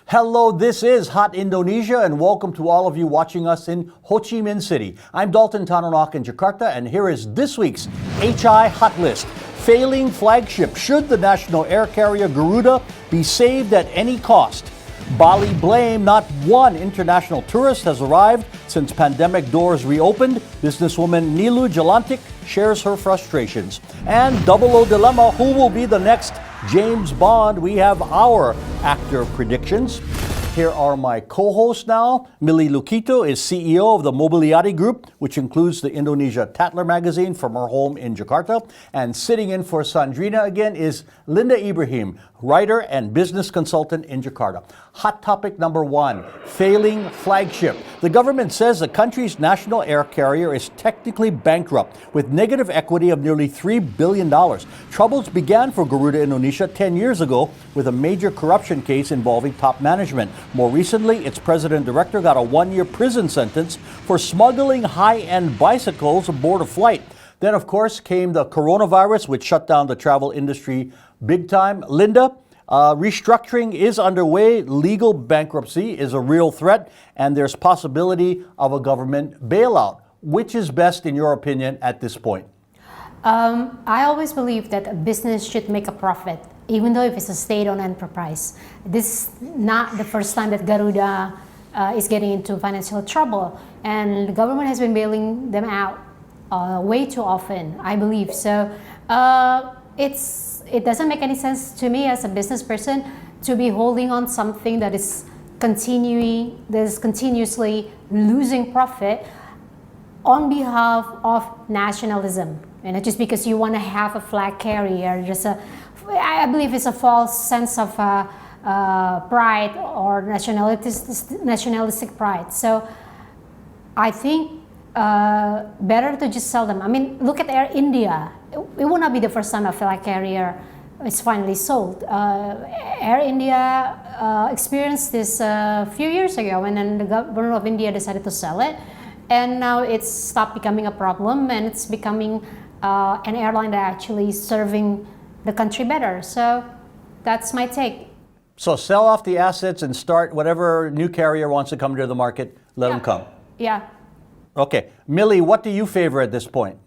Hello, this is Hot Indonesia, and welcome to all of you watching us in Ho Chi Minh City. I'm Dalton Tanonak in Jakarta, and here is this week's HI Hotlist. Failing flagship. Should the national air carrier Garuda be saved at any cost? Bali blame. Not one international tourist has arrived since pandemic doors reopened. Businesswoman Niluh Djelantik shares her frustrations. And Double O Dilemma, who will be the next James Bond? We have our actor predictions. Here are my co-hosts now. Millie Lukito is CEO of the Mobiliati Group, which includes the Indonesia Tatler magazine from her home in Jakarta. And sitting in for Sandrina again is Linda Ibrahim, writer and business consultant in Jakarta. Hot topic number one, failing flagship. The government says the country's national air carrier is technically bankrupt with negative equity of nearly $3 billion. Troubles began for Garuda Indonesia 10 years ago with a major corruption case involving top management. More recently, its president-director got a one-year prison sentence for smuggling high-end bicycles aboard a flight. Then, of course, came the coronavirus, which shut down the travel industry big time. Linda, restructuring is underway. Legal bankruptcy is a real threat, and there's possibility of a government bailout. Which is best, in your opinion, at this point? I always believe that a business should make a profit, even though if it's a state-owned enterprise. This is not the first time that Garuda is getting into financial trouble, and the government has been bailing them out way too often, I believe. So it doesn't make any sense to me as a business person to be holding on something that is continuously losing profit on behalf of nationalism. And just because you want to have a flag carrier, I believe it's a false sense of pride or nationalistic pride. So I think better to just sell them. I mean, look at Air India. It will not be the first time a flag carrier is finally sold. Air India experienced this a few years ago, and then the government of India decided to sell it. And now it's stopped becoming a problem, and it's becoming an airline that actually serving the country better. So that's my take. So sell off the assets and start whatever new carrier wants to come to the market, let them come. Yeah. Okay. Millie, what do you favor at this point?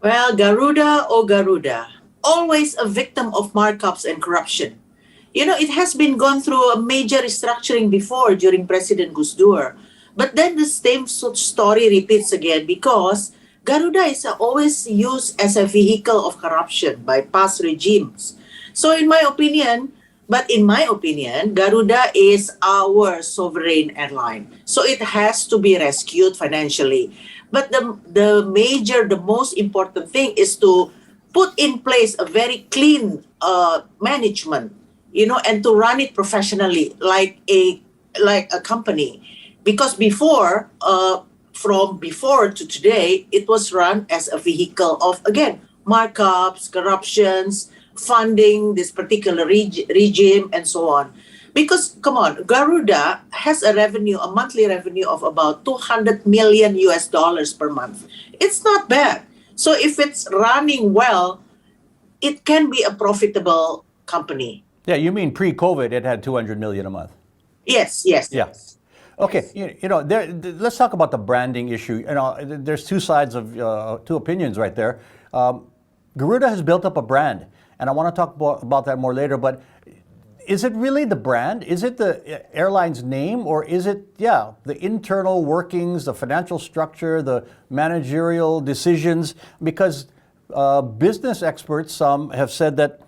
Well, Garuda or Garuda, always a victim of markups and corruption. You know, it has been gone through a major restructuring before during President Gus Dur. But then the same story repeats again because Garuda is always used as a vehicle of corruption by past regimes. So in my opinion, Garuda is our sovereign airline. So it has to be rescued financially. But the most important thing is to put in place a very clean management, you know, and to run it professionally like a company. Because before, from before to today, it was run as a vehicle of, again, markups, corruptions, funding this particular regime, and so on. Because, come on, Garuda has a monthly revenue of about $200 million per month. It's not bad. So if it's running well, it can be a profitable company. Yeah, you mean pre-COVID, it had $200 million a month. Yes. Yeah. Okay, you know, let's talk about the branding issue. You know, there's two sides of two opinions right there. Garuda has built up a brand, and I want to talk about that more later. But is it really the brand? Is it the airline's name, or is it, the internal workings, the financial structure, the managerial decisions? Because business experts, some have said that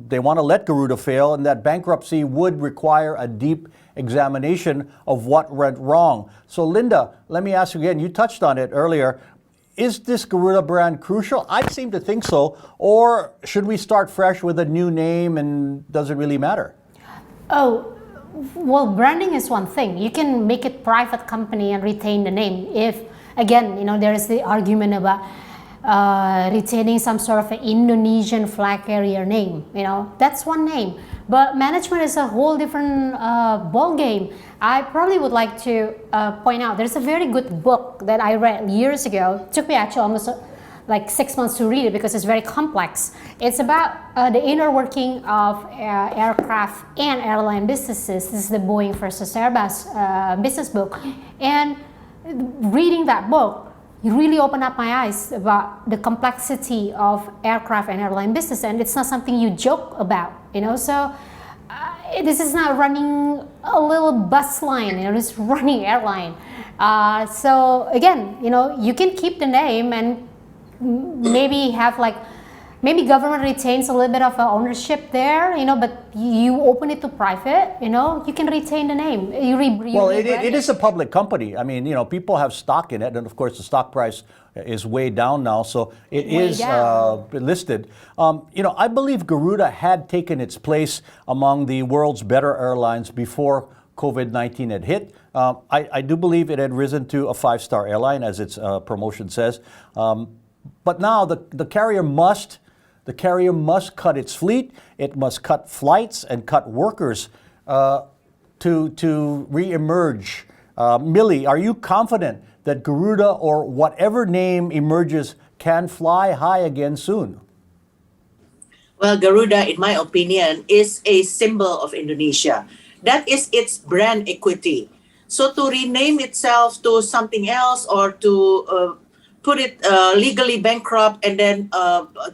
they want to let Garuda fail, and that bankruptcy would require a deep examination of what went wrong. So Linda, let me ask you again, you touched on it earlier. Is this Garuda brand crucial? I seem to think so. Or should we start fresh with a new name and does it really matter? Oh, well, branding is one thing. You can make it private company and retain the name. If, again, you know, there is the argument about retaining some sort of an Indonesian flag carrier name, you know, that's one name. But management is a whole different ball game. I probably would like to point out there's a very good book that I read years ago. It took me actually almost like 6 months to read it because it's very complex. It's about the inner working of aircraft and airline businesses. This is the Boeing versus Airbus business book. And reading that book, it really opened up my eyes about the complexity of aircraft and airline business, and it's not something you joke about, you know. So this is not running a little bus line, you know, it's running airline. So again, you know, you can keep the name and maybe have like, maybe government retains a little bit of ownership there, you know, but you open it to private, you know, you can retain the name. Well, it is a public company. I mean, you know, people have stock in it, and of course the stock price is way down now, so it is listed. You know, I believe Garuda had taken its place among the world's better airlines before COVID-19 had hit. I do believe it had risen to a 5-star airline, as its promotion says. But now the carrier must cut its fleet. It must cut flights and cut workers to re-emerge. Millie, are you confident that Garuda, or whatever name emerges, can fly high again soon? Well, Garuda, in my opinion, is a symbol of Indonesia. That is its brand equity. So to rename itself to something else, or to put it legally bankrupt and then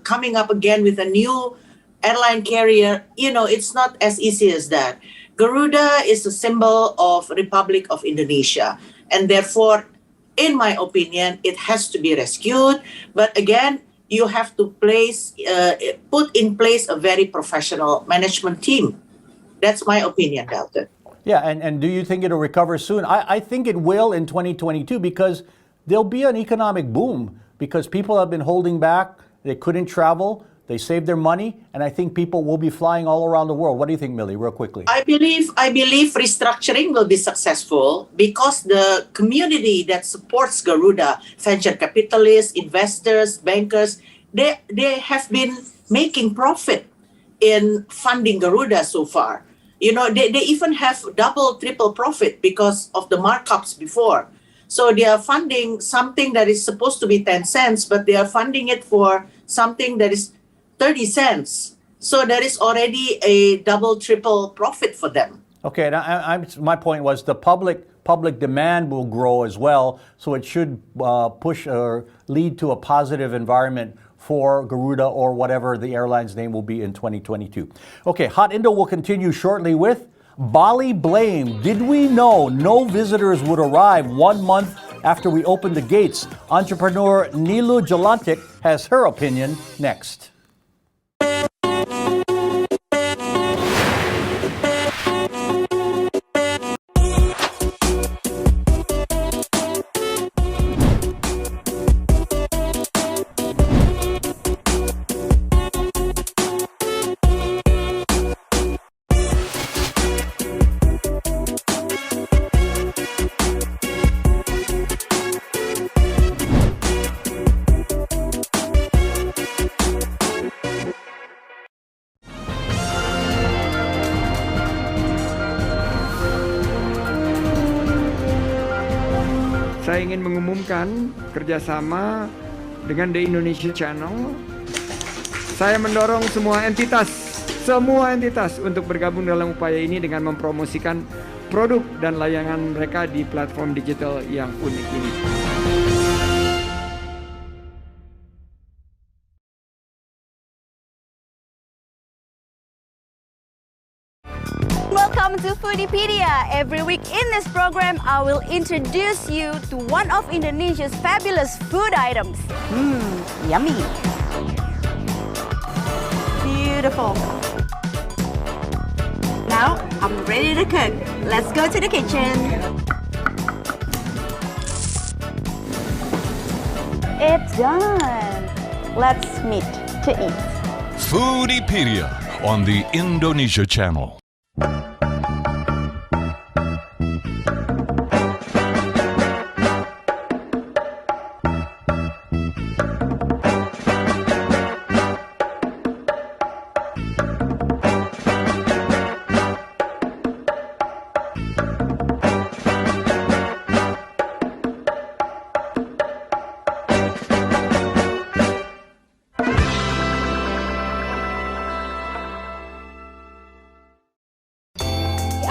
coming up again with a new airline carrier, you know, it's not as easy as that. Garuda is a symbol of Republic of Indonesia, and therefore, in my opinion, it has to be rescued. But again, you have to put in place a very professional management team. That's my opinion about it. Yeah, and do you think it'll recover soon? I think it will in 2022, because there'll be an economic boom, because people have been holding back. They couldn't travel. They saved their money, and I think people will be flying all around the world. What do you think, Millie, real quickly? I believe restructuring will be successful because the community that supports Garuda, venture capitalists, investors, bankers, they have been making profit in funding Garuda so far. You know, they even have double, triple profit because of the markups before. So they are funding something that is supposed to be 10 cents, but they are funding it for something that is 30 cents. So there is already a double, triple profit for them. Okay, and my point was the public demand will grow as well, so it should push or lead to a positive environment for Garuda, or whatever the airline's name will be in 2022. Okay, Hot Indo will continue shortly with Bali blame. Did we know no visitors would arrive 1 month after we opened the gates? Entrepreneur Niluh Djelantik has her opinion next. Saya ingin mengumumkan kerjasama dengan The Indonesia Channel. Saya mendorong semua entitas untuk bergabung dalam upaya ini dengan mempromosikan produk dan layanan mereka di platform digital yang unik ini. Welcome to Foodiepedia. Every week in this program, I will introduce you to one of Indonesia's fabulous food items. Yummy. Beautiful. Now, I'm ready to cook. Let's go to the kitchen. It's done. Let's meet to eat. Foodiepedia on the Indonesia Channel.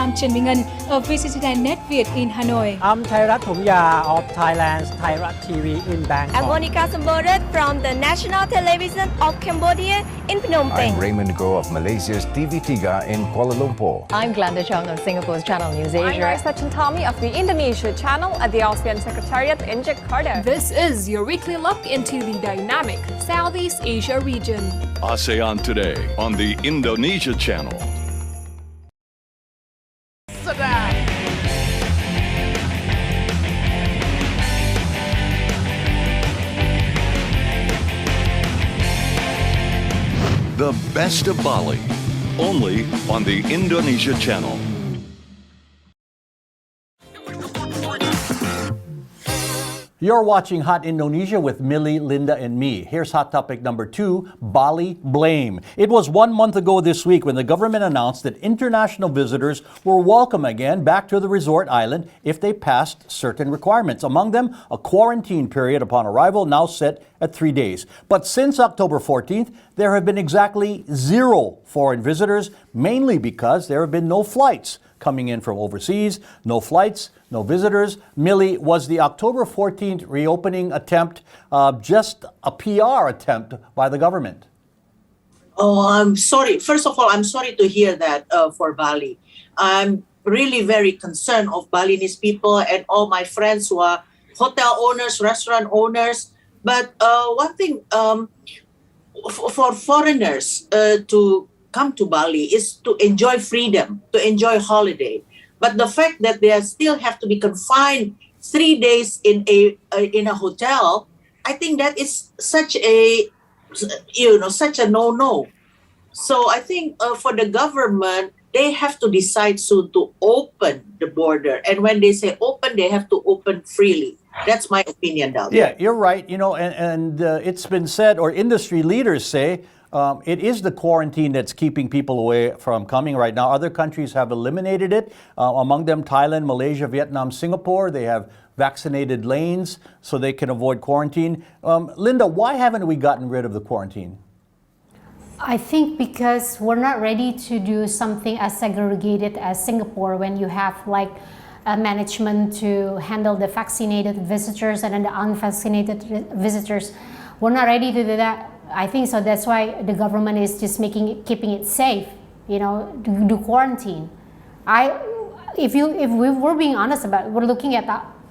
I'm Trần Minh Ngân of VCCTV Net Việt in Hanoi. I'm Thairat Thomya of Thailand's Thairat TV in Bangkok. I'm Monica Sambodet from the National Television of Cambodia in Phnom Penh. I'm Raymond Go of Malaysia's TV3 in Kuala Lumpur. I'm Glenda Chong of Singapore's Channel News Asia. I'm Raisa Chantami of the Indonesia channel at the ASEAN Secretariat in Jakarta. This is your weekly look into the dynamic Southeast Asia region. ASEAN Today on the Indonesia Channel. The best of Bali, only on the Indonesia Channel. You're watching Hot Indonesia with Millie, Linda, and me. Here's hot topic number 2, Bali blame. It was 1 month ago this week when the government announced that international visitors were welcome again back to the resort island if they passed certain requirements. Among them, a quarantine period upon arrival now set at 3 days. But since October 14th, there have been exactly 0 foreign visitors, mainly because there have been no flights coming in from overseas, no flights, no visitors. Millie, was the October 14th reopening attempt just a PR attempt by the government? Oh, I'm sorry. First of all, I'm sorry to hear that for Bali. I'm really very concerned of Balinese people and all my friends who are hotel owners, restaurant owners. But one thing, for foreigners to come to Bali is to enjoy freedom, to enjoy holiday. But the fact that they still have to be confined 3 days in a hotel, I think that is such a no-no. So I think for the government, they have to decide soon to open the border. And when they say open, they have to open freely. That's my opinion, Dal. Yeah, you're right. And it's been said, or industry leaders say, it is the quarantine that's keeping people away from coming right now. Other countries have eliminated it. Among them, Thailand, Malaysia, Vietnam, Singapore. They have vaccinated lanes so they can avoid quarantine. Linda, why haven't we gotten rid of the quarantine? I think because we're not ready to do something as segregated as Singapore, when you have like a management to handle the vaccinated visitors and then the unvaccinated visitors. We're not ready to do that. I think so. That's why the government is just keeping it safe, to do quarantine. If we're being honest about it, we're looking at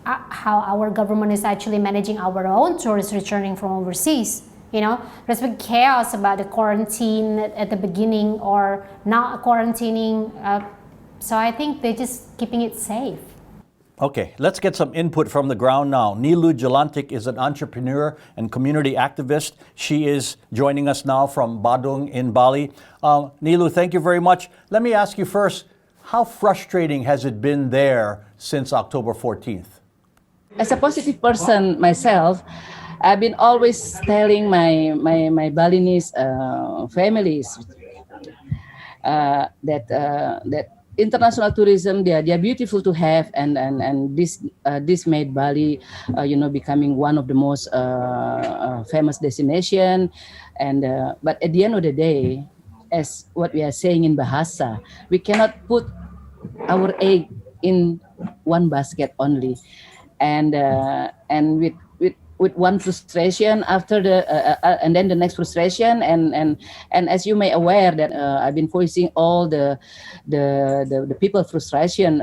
how our government is actually managing our own tourists returning from overseas. There's been chaos about the quarantine at the beginning or not quarantining. So I think they're just keeping it safe. Okay, let's get some input from the ground now. Niluh Djelantik is an entrepreneur and community activist. She is joining us now from Badung in Bali. Niluh, thank you very much. Let me ask you first, how frustrating has it been there since October 14th? As a positive person myself, I've been always telling my Balinese families that international tourism, they are beautiful to have, and this made Bali becoming one of the most famous destination. And but at the end of the day, as what we are saying in Bahasa, we cannot put our egg in one basket only, and with one frustration after and then the next frustration, and as you may aware that I've been voicing all the people frustration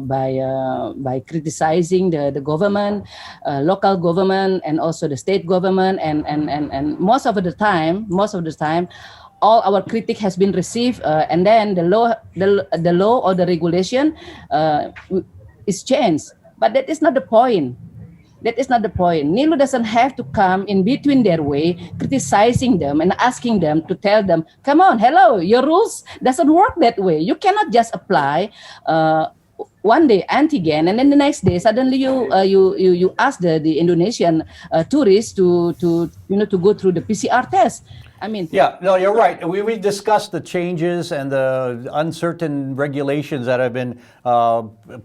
by criticizing the government, local government, and also the state government, and most of the time all our critique has been received, and then the law or the regulation is changed. But that is not the point. That is not the point. Niluh doesn't have to come in between their way, criticizing them and asking them to tell them, come on, hello, your rules doesn't work that way. You cannot just apply one day antigen and then the next day suddenly you ask the Indonesian tourists to go through the PCR test. I mean, yeah, no, you're right. We discussed the changes and the uncertain regulations that have been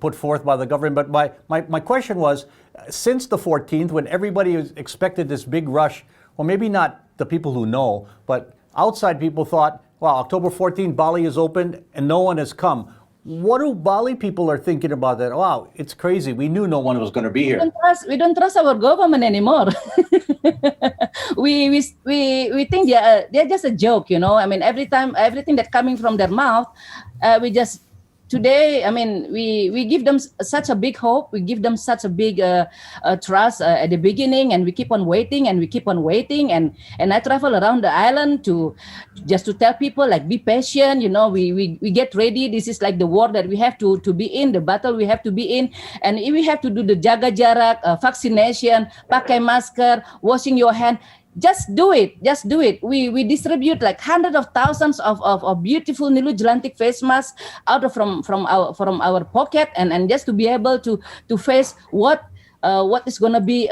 put forth by the government. But my question was, since the 14th, when everybody expected this big rush, well, maybe not the people who know, but outside people thought, well, October 14th, Bali is open and no one has come. What do Bali people are thinking about that? Wow, it's crazy. We knew no one was going to be here. We don't trust our government anymore. we think they're just a joke, you know. I mean, everything that coming from their mouth, we just today. I mean, we give them such a big hope. We give them such a big trust at the beginning, and we keep on waiting and we keep on waiting. And I travel around the island to tell people like, be patient. You know, we get ready. This is like the war that we have to be in, the battle we have to be in, and if we have to do the jaga jarak, vaccination, pakai masker, washing your hand. Just do it. We distribute like hundreds of thousands of beautiful Niluh Djelantik face masks out of from our pocket, and just to be able to face what is going to be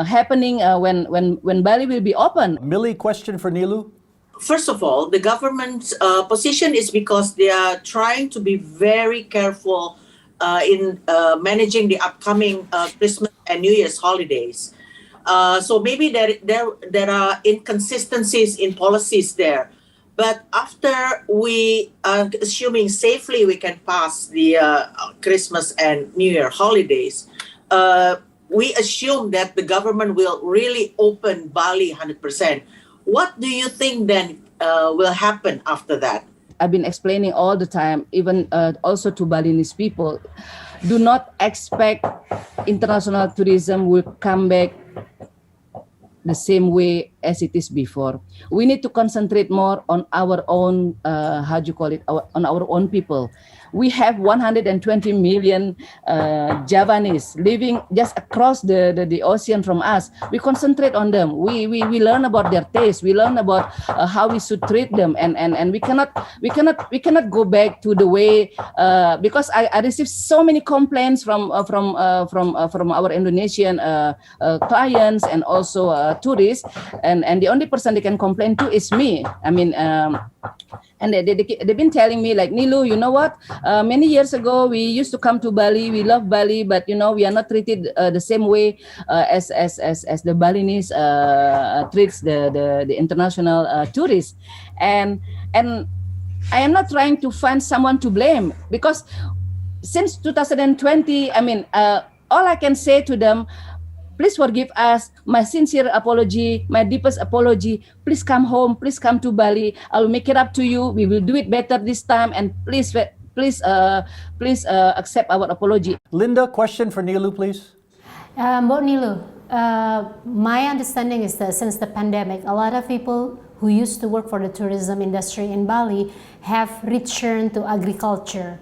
happening when Bali will be open. Millie, question for Niluh. First of all, the government's position is because they are trying to be very careful in managing the upcoming Christmas and New Year's holidays. So maybe there are inconsistencies in policies there. But after we are assuming safely we can pass the Christmas and New Year holidays, we assume that the government will really open Bali 100%. What do you think then will happen after that? I've been explaining all the time, even also to Balinese people, do not expect international tourism will come back the same way as it is before. We need to concentrate more on our own, on our own people. We have 120 million Javanese living just across the ocean from us. We concentrate on them. We learn about their taste. We learn about how we should treat them, and we cannot go back to the way because I received so many complaints from our Indonesian clients and also tourists, and the only person they can complain to is me. I mean. And they've been telling me like, Niluh, you know what? Many years ago, we used to come to Bali. We love Bali, but you know, we are not treated the same way as the Balinese treats the international tourists. And I am not trying to find someone to blame, because since 2020, I mean, all I can say to them, please forgive us. My sincere apology, my deepest apology. Please come home. Please come to Bali. I will make it up to you. We will do it better this time. And please accept our apology. Linda, question for Niluh, please. Mbak Niluh, my understanding is that since the pandemic, a lot of people who used to work for the tourism industry in Bali have returned to agriculture.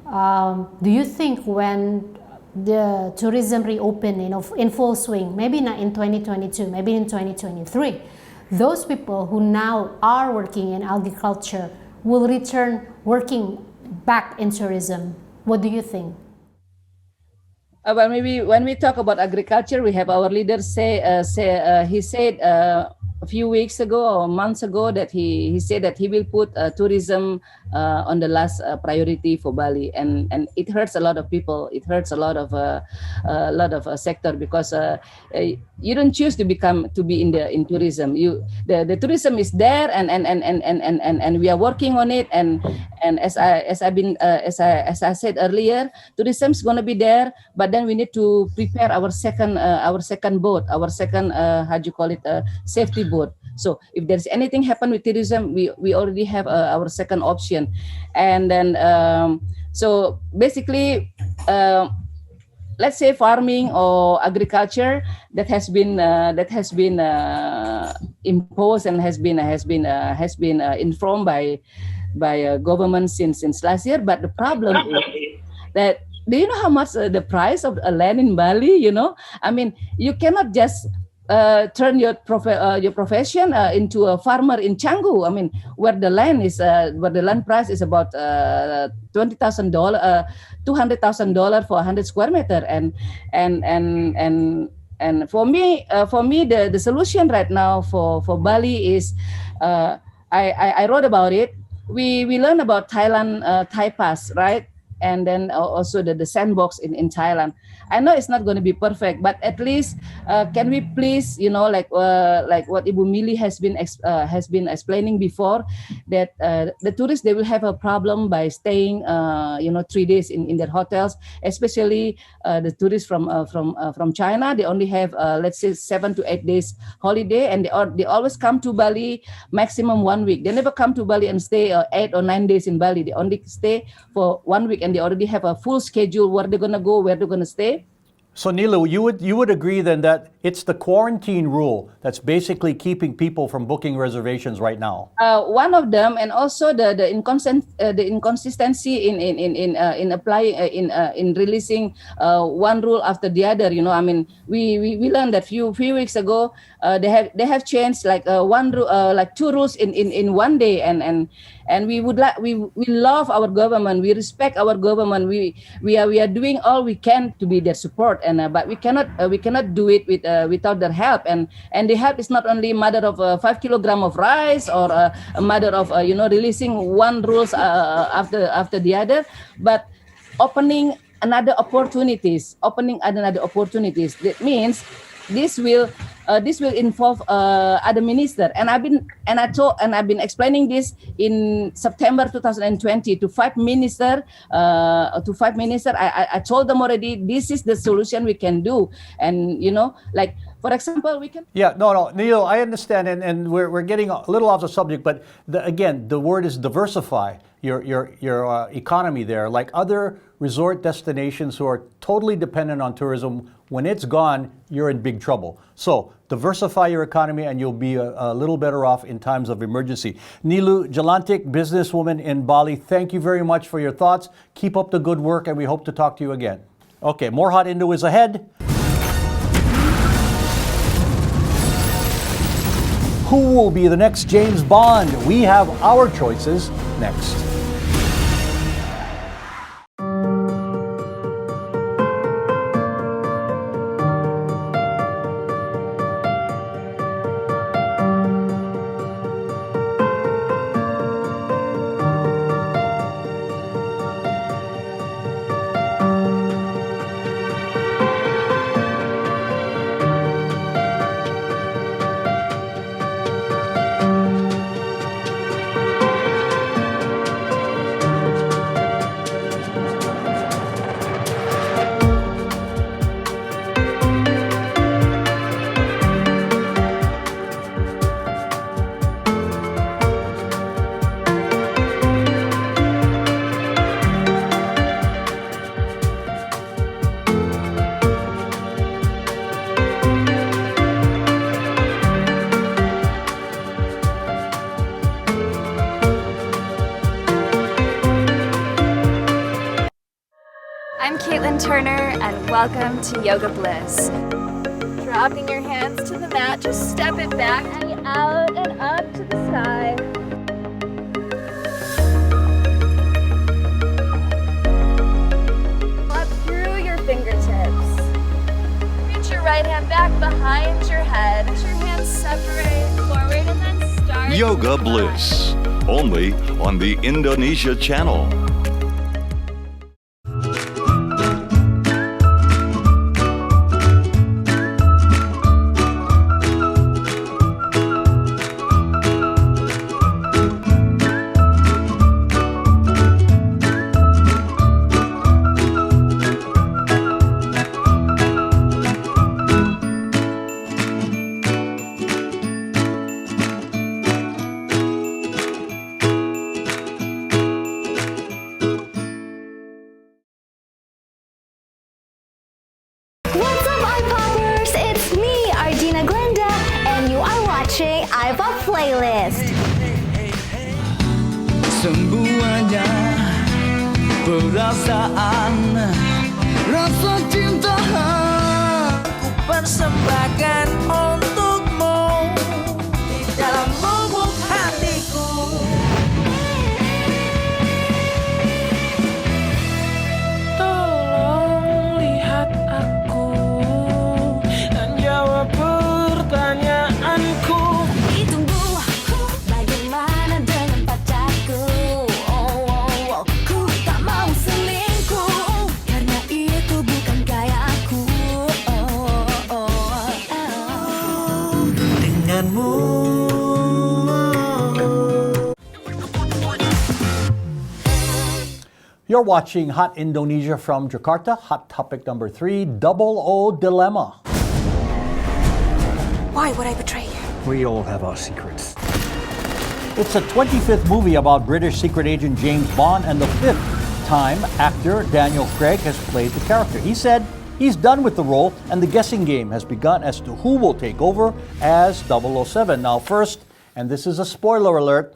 Do you think when the tourism reopen in full swing, maybe not in 2022, maybe in 2023, those people who now are working in agriculture will return working back in tourism? What do you think? Well, maybe when we talk about agriculture, we have our leader say he said a few weeks ago or months ago that he said that he will put tourism on the last priority for Bali, and it hurts a lot of people. It hurts a lot of sector, because you don't choose to be in tourism. The tourism is there, and we are working on it. And as I said earlier, tourism is going to be there, but then we need to prepare our second boat, our second safety boat. So if there's anything happen with tourism, we already have our second option. And then so basically, let's say farming or agriculture that has been imposed and has been informed by government since last year. But the problem is that, do you know how much the price of a land in Bali? You know, I mean, you cannot just turn your profession into a farmer in Canggu. I mean, where the land price is about $200,000 for 100 square meter, and for me the solution right now for Bali is I wrote about it. We learned about Thai pass, right? and then also the sandbox in Thailand. I know it's not going to be perfect, but at least can we please, like what Ibu Mili has been explaining before, that the tourists, they will have a problem by staying 3 days in their hotels, especially the tourists from China. They only have let's say 7 to 8 days holiday, and they always come to Bali maximum 1 week. They never come to Bali and stay 8 or 9 days in Bali. They only stay for 1 week, and they already have a full schedule where they're gonna go, where they're gonna stay. So Niluh, you would agree then that it's the quarantine rule that's basically keeping people from booking reservations right now? One of them, and also the inconsistency in applying in releasing one rule after the other. I mean, we learned that few weeks ago they have changed like one like 2 rules in 1 day, and we love our government, we respect our government, we are doing all we can to be their support, and but we cannot do it without their help, and the help is not only a matter of 5 kilograms of rice, or a matter of releasing one rules after the other, but opening another opportunities. That means this will involve other minister, and I've been explaining this in September 2020 to 5 minister. I told them already, this is the solution we can do, and like for example, we can. Yeah, no, Niluh, I understand, and we're getting a little off the subject, but again, the word is diversify your economy there, like other resort destinations who are totally dependent on tourism. When it's gone, you're in big trouble. So diversify your economy, and you'll be a little better off in times of emergency. Niluh Djelantik, businesswoman in Bali, thank you very much for your thoughts. Keep up the good work, and we hope to talk to you again. Okay, more Hot Indo is ahead. Who will be the next James Bond? We have our choices next. Turner, and welcome to Yoga Bliss. Dropping your hands to the mat, just step it back and out and up to the sky. Up through your fingertips. Reach your right hand back behind your head. Let your hands separate forward and then start. Yoga Bliss, only on the Indonesia Channel. Playlist. Semuanya perasaan, rasa cinta ku persembahkan untukmu di dalam lubuk hatiku. Tolong lihat aku dan jawab pertanyaanku. Bagaimana dengan pacarku? Ku tak mau selingkuh. You're watching Hot Indonesia from Jakarta. Hot topic number 3, Double O Dilemma. Why would I betray you? We all have our secrets. It's a 25th movie about British secret agent James Bond, and the 5th time actor Daniel Craig has played the character. He said he's done with the role, and the guessing game has begun as to who will take over as 007. Now first, and this is a spoiler alert,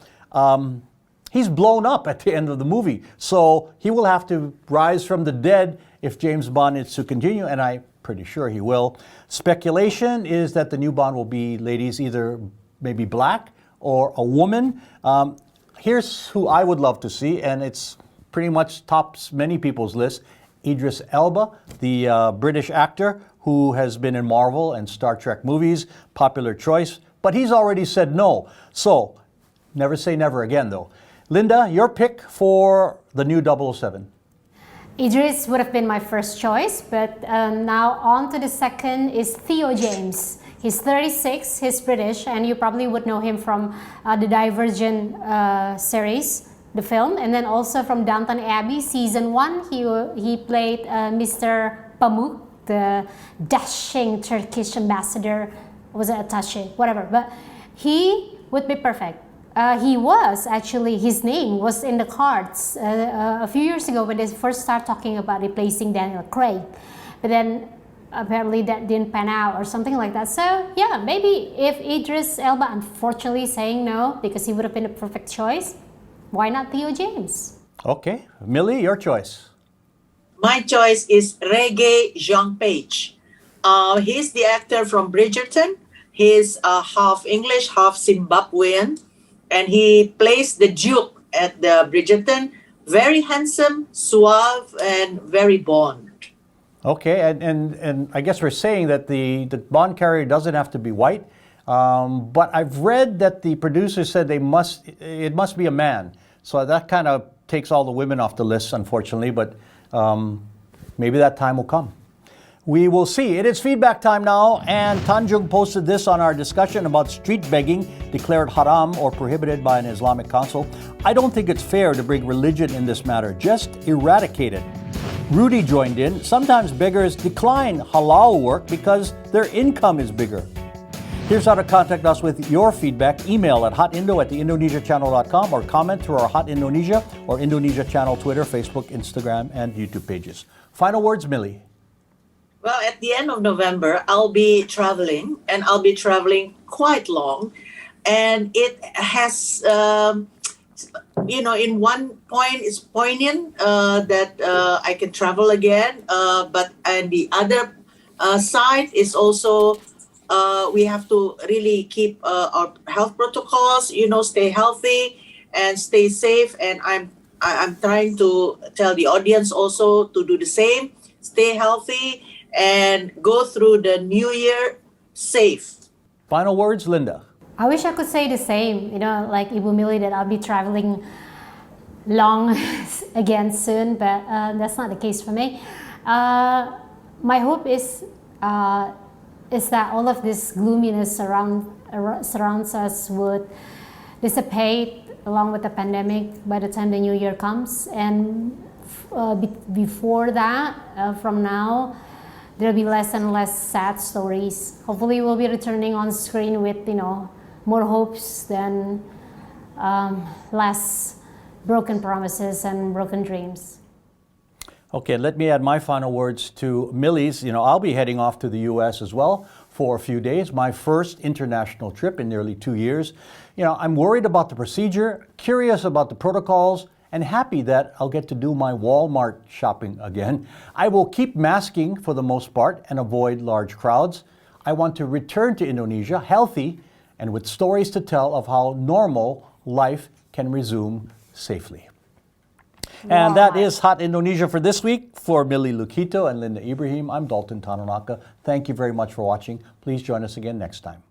he's blown up at the end of the movie. So he will have to rise from the dead if James Bond is to continue, and I'm pretty sure he will. Speculation is that the new Bond will be, ladies, either maybe black or a woman. Here's who I would love to see, and it's pretty much tops many people's list. Idris Elba, the British actor who has been in Marvel and Star Trek movies, popular choice, but he's already said no. So, never say never again though. Linda, your pick for the new 007. Idris would have been my first choice, but now on to the second is Theo James. He's 36, he's British, and you probably would know him from the Divergent series, the film, and then also from Downton Abbey season 1. He played Mr. Pamuk, the dashing Turkish ambassador, was it attaché, whatever, but he would be perfect. He was actually, his name was in the cards a few years ago when they first started talking about replacing Daniel Craig, but then apparently that didn't pan out or something like that. So yeah, maybe if Idris Elba, unfortunately saying no because he would have been a perfect choice, why not Theo James? Okay, Millie, your choice. My choice is Reggae Jean Page. He's the actor from Bridgerton. He's half English, half Zimbabwean, and he plays the Duke at the Bridgerton. Very handsome, suave, and very Bond. Okay, and I guess we're saying that the Bond carrier doesn't have to be white, but I've read that the producers said it must be a man. So that kind of takes all the women off the list, unfortunately, but maybe that time will come. We will see. It is feedback time now, and Tanjung posted this on our discussion about street begging declared haram or prohibited by an Islamic council. I don't think it's fair to bring religion in this matter. Just eradicate it. Rudy joined in. Sometimes beggars decline halal work because their income is bigger. Here's how to contact us with your feedback. Email at hotindo@theindonesiachannel.com or comment through our Hot Indonesia or Indonesia Channel Twitter, Facebook, Instagram, and YouTube pages. Final words, Millie. Well, at the end of November, I'll be traveling, and I'll be traveling quite long. And it has, in one point, it's poignant that I can travel again. But on the other side is also, we have to really keep our health protocols, stay healthy and stay safe. And I'm trying to tell the audience also to do the same, stay healthy, and go through the new year safe. Final words, Linda. I wish I could say the same, like Ibu Millie, that I'll be traveling long again soon, but that's not the case for me. My hope is that all of this gloominess surrounds us would dissipate along with the pandemic by the time the new year comes. And before that, from now, there'll be less and less sad stories. Hopefully we'll be returning on screen with, more hopes than less broken promises and broken dreams. Okay, let me add my final words to Millie's. I'll be heading off to the U.S. as well for a few days, my first international trip in nearly 2 years. I'm worried about the procedure, curious about the protocols, and happy that I'll get to do my Walmart shopping again. I will keep masking for the most part and avoid large crowds. I want to return to Indonesia healthy and with stories to tell of how normal life can resume safely. And that is Hot Indonesia for this week. For Millie Lukito and Linda Ibrahim, I'm Dalton Tanonaka. Thank you very much for watching. Please join us again next time.